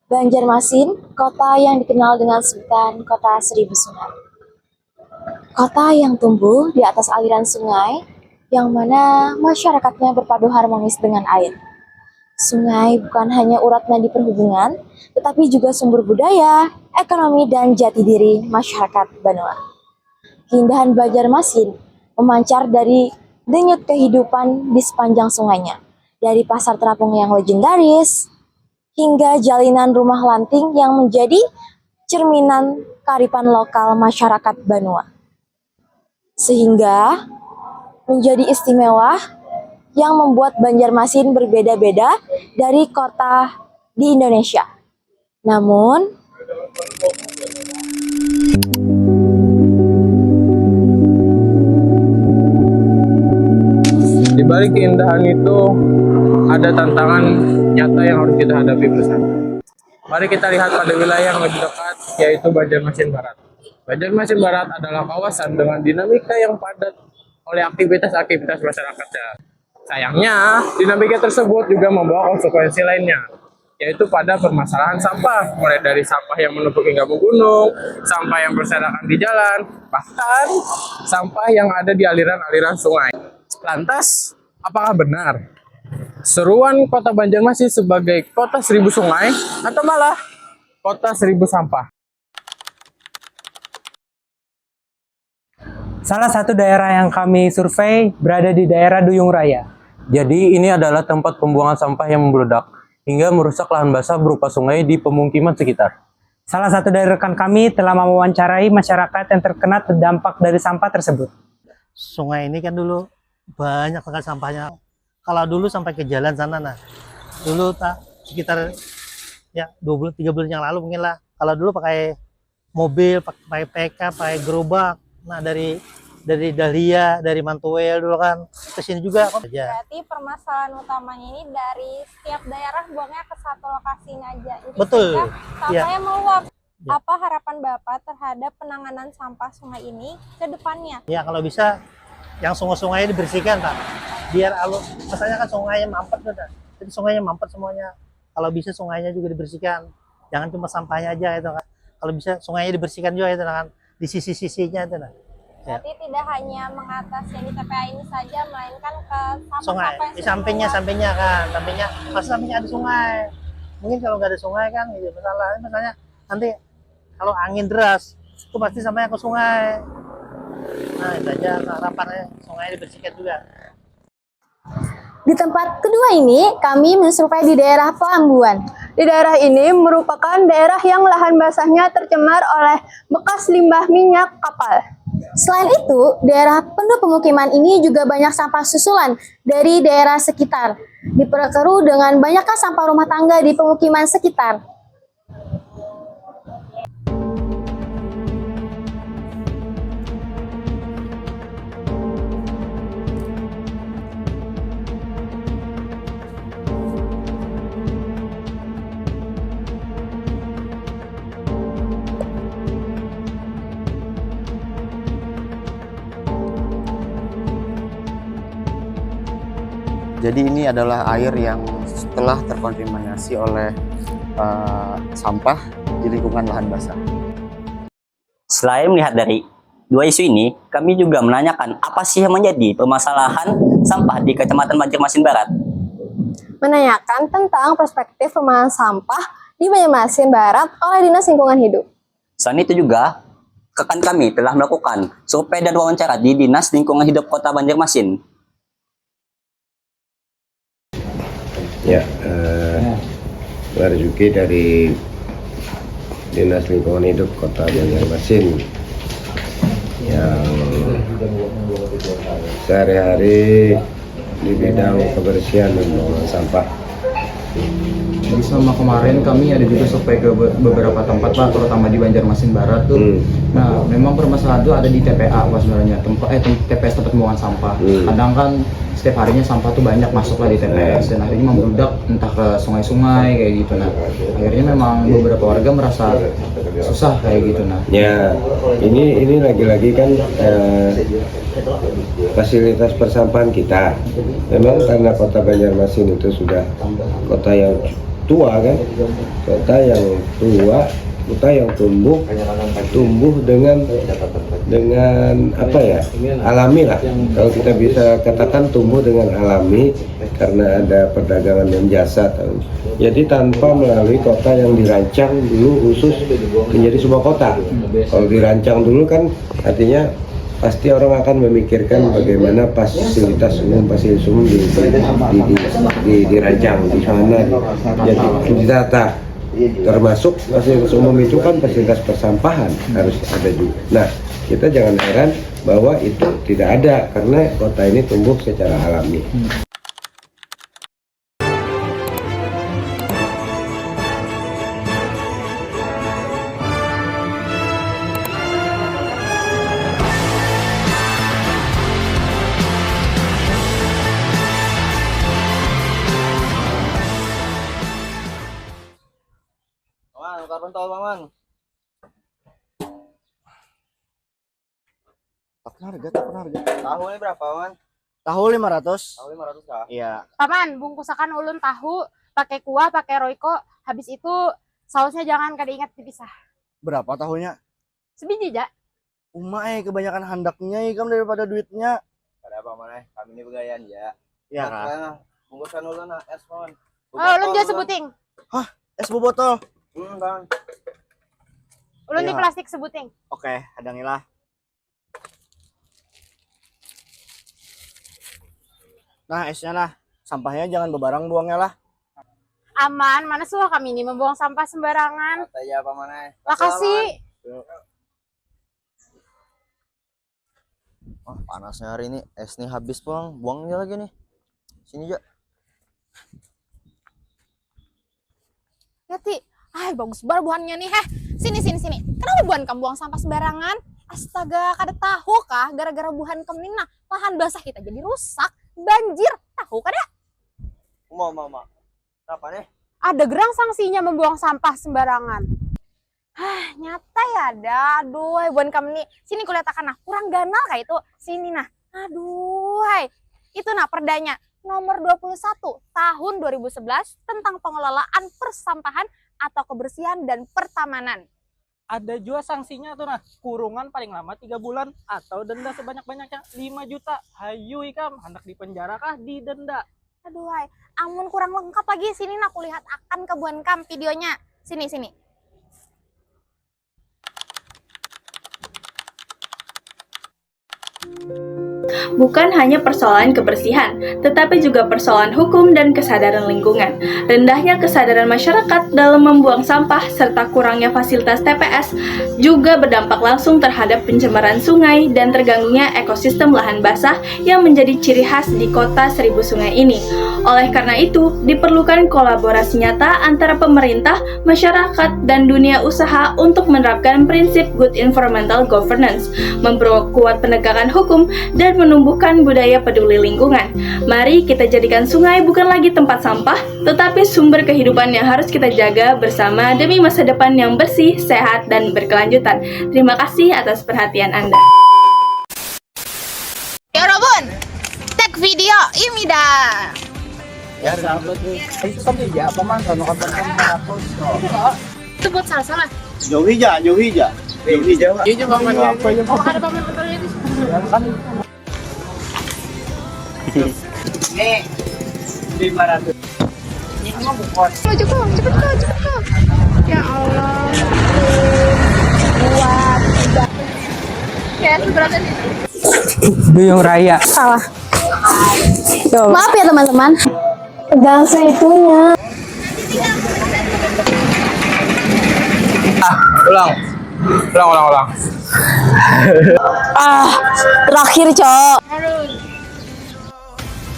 Banjarmasin, kota yang dikenal dengan sebutan Kota Seribu Sungai. Kota yang tumbuh di atas aliran sungai, yang mana masyarakatnya berpadu harmonis dengan air. Sungai bukan hanya urat nadi perhubungan, tetapi juga sumber budaya, ekonomi, dan jati diri masyarakat Banua. Keindahan Banjarmasin memancar dari denyut kehidupan di sepanjang sungainya, dari pasar terapung yang legendaris, hingga jalinan rumah lanting yang menjadi cerminan kearifan lokal masyarakat Banua. Sehingga menjadi istimewa yang membuat Banjarmasin berbeda-beda dari kota di Indonesia. Namun, di balik keindahan itu ada tantangan nyata yang harus kita hadapi bersama. Mari kita lihat pada wilayah yang lebih dekat, yaitu Banjarmasin Barat. Banjarmasin Barat adalah kawasan dengan dinamika yang padat oleh aktivitas-aktivitas masyarakatnya. Sayangnya, dinamika tersebut juga membawa konsekuensi lainnya, yaitu pada permasalahan sampah, mulai dari sampah yang menumpuk hingga menggunung, sampah yang berserakan di jalan, bahkan sampah yang ada di aliran-aliran sungai. Lantas, apakah benar seruan kota Banjarmasin sebagai kota seribu sungai atau malah kota seribu sampah? Salah satu daerah yang kami survei berada di daerah Duyung Raya. Jadi ini adalah tempat pembuangan sampah yang membludak hingga merusak lahan basah berupa sungai di pemukiman sekitar. Salah satu dari rekan kami telah mewawancarai masyarakat yang terkena terdampak dari sampah tersebut. Sungai ini kan dulu banyak sekali sampahnya. Kalau dulu sampai ke jalan sana, nah dulu sekitar ya 2 bulan 3 bulan yang lalu mungkin lah. Kalau dulu pakai mobil, pakai PK, pakai gerobak. Nah dari Dahlia, dari Mantuel dulu kan ke sini juga kan. Berarti permasalahan utamanya ini dari setiap daerah buangnya ke satu lokasinya aja. Jadi Betul. sampahnya meluap. Ya. Apa harapan Bapak terhadap penanganan sampah sungai ini ke depannya? Ya kalau bisa yang sungai-sungai dibersihkan Pak. Biar misalnya kan sungainya mampet udah. Jadi sungainya mampet semuanya. Kalau bisa sungainya juga dibersihkan. Jangan cuma sampahnya aja itu kan. Kalau bisa sungainya dibersihkan juga itu kan. Di sisi-sisinya itu nah. Berarti tidak hanya mengatas yang di TPA ini saja, melainkan ke Sungai, sampah-sampah yang di sudah sampingnya meluap. kan, sampingnya ada sungai. Mungkin kalau nggak ada sungai kan, gitu. Misalnya nanti kalau angin deras, itu pasti sampahnya ke sungai. Nah itu aja harapannya, sungai dibersihkan juga. di tempat kedua ini kami mensurvei di daerah Pelambuan. Di daerah ini merupakan daerah yang lahan basahnya tercemar oleh bekas limbah minyak kapal. Selain itu, daerah penuh pemukiman ini juga banyak sampah susulan dari daerah sekitar. Diperkeruh dengan banyaknya sampah rumah tangga di pemukiman sekitar. Jadi ini adalah air yang setelah terkontaminasi oleh sampah di lingkungan lahan basah. Selain melihat dari dua isu ini, kami juga menanyakan apa sih yang menjadi permasalahan sampah di Kecamatan Banjarmasin Barat. Menanyakan tentang perspektif pemangkalan sampah di Banjarmasin Barat oleh Dinas Lingkungan Hidup. Selain itu juga, rekan kami telah melakukan survei dan wawancara di Dinas Lingkungan Hidup Kota Banjarmasin. Ya, Marzuki dari Dinas Lingkungan Hidup Kota Banjarmasin yang sehari-hari di bidang kebersihan dan pembuangan sampah. Jadi selama kemarin kami ada juga survei ke beberapa tempat Pak, terutama di Banjarmasin Barat tuh. Nah, memang permasalahan itu ada di TPA Pak sebenarnya, TPS tempat pembuangan sampah. Kadang kan setiap harinya sampah tuh banyak masuk lah di TPS dan akhirnya membludak entah ke sungai-sungai kayak gitu. Nah, akhirnya memang beberapa warga merasa susah kayak gitu. Nah, Ya, ini lagi-lagi kan fasilitas persampahan kita. Memang karena Kota Banjarmasin itu sudah kota yang tua kan, kota yang tua, kota yang tumbuh dengan apa ya, alami lah. Kalau kita bisa katakan tumbuh dengan alami karena ada perdagangan dan jasa. Jadi tanpa melalui kota yang dirancang dulu khusus menjadi sebuah kota. Kalau dirancang dulu kan artinya pasti orang akan memikirkan bagaimana fasilitas umum dirancang di sana, jadi ditata. Termasuk fasilitas umum itu kan fasilitas persampahan harus ada juga. Nah, kita jangan heran bahwa itu tidak ada karena kota ini tumbuh secara alami. Pentol Paman. Harga. Tahu ini berapa, Paman? Tahu 500. Tahu 500 kah? Iya. Paman, bungkusakan ulun tahu, pakai kuah, pakai royco. Habis itu sausnya jangan kada ingat dipisah. Berapa tahunya? Sebiji, Ja. Kebanyakan handaknya ikam daripada duitnya. Pada Paman, kami ini begayan ya. Iya kah? Bungkusan ulun es, Paman. Ulun juga sebuting. Hah? Es botol? Bang. Ulun di plastik sebuting. Oke, hadangilah. Nah, esnya lah. Sampahnya jangan bebarang buangnya lah. Aman, mana suah kami ini membuang sampah sembarangan. Iya, Paman. Makasih. Panasnya hari ini. Es nih habis, Bang. Buangnya lagi nih. Sini, Ja. Lihat, bagus banget buahannya nih, Sini. Kenapa buahan kamu buang sampah sembarangan? Astaga, kada tahu kah? Gara-gara buahan kamu ini, lahan basah kita jadi rusak, banjir. Tahu kada? Mama. Kenapa nih? Ada gerang sanksinya membuang sampah sembarangan. Nyata ya ada. Aduh, buahan kamu nih. Sini kulihatkan kurang ganal kayak itu. Sini Aduh, itu perdanya nomor 21 tahun 2011 tentang pengelolaan persampahan atau kebersihan dan pertamanan. Ada juga sanksinya tuh kurungan paling lama 3 bulan atau denda sebanyak-banyaknya 5 juta. Hayu ikam, hendak dipenjara kah didenda. Aduh, amun kurang lengkap lagi. Sini aku lihat akan kebuan kam videonya. Sini. Bukan hanya persoalan kebersihan, tetapi juga persoalan hukum dan kesadaran lingkungan. Rendahnya kesadaran masyarakat dalam membuang sampah serta kurangnya fasilitas TPS juga berdampak langsung terhadap pencemaran sungai dan terganggunya ekosistem lahan basah yang menjadi ciri khas di kota 1000 sungai ini. Oleh karena itu, diperlukan kolaborasi nyata antara pemerintah, masyarakat, dan dunia usaha untuk menerapkan prinsip good environmental governance, memperkuat penegakan hukum, dan menumbuhkan budaya peduli lingkungan. Mari kita jadikan sungai bukan lagi tempat sampah, tetapi sumber kehidupan yang harus kita jaga bersama demi masa depan yang bersih, sehat, dan berkelanjutan. Terima kasih atas perhatian Anda. Yorobun, take video ini dah. Ya, sahabat nih. Itu sampai ya, Paman, kalau konten aku. Itu buat salah. Jauh hija. Iya, Paman. Ada Paman betulnya di sini. Nih, 500. Ini mah bukan. Cepet kok. Ya Allah. Buat. Ya, seberapa sih? Duyung Raya. Salah. Maaf ya teman-teman. Jangan segitunya. Ulang. Terakhir, Cok.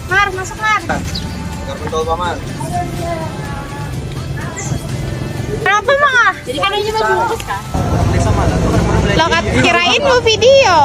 Mar, masuk Mar. Pentol Paman. Kenapa Mang? Jadi kan ini mau bungkus kan? Lo kirain mau video.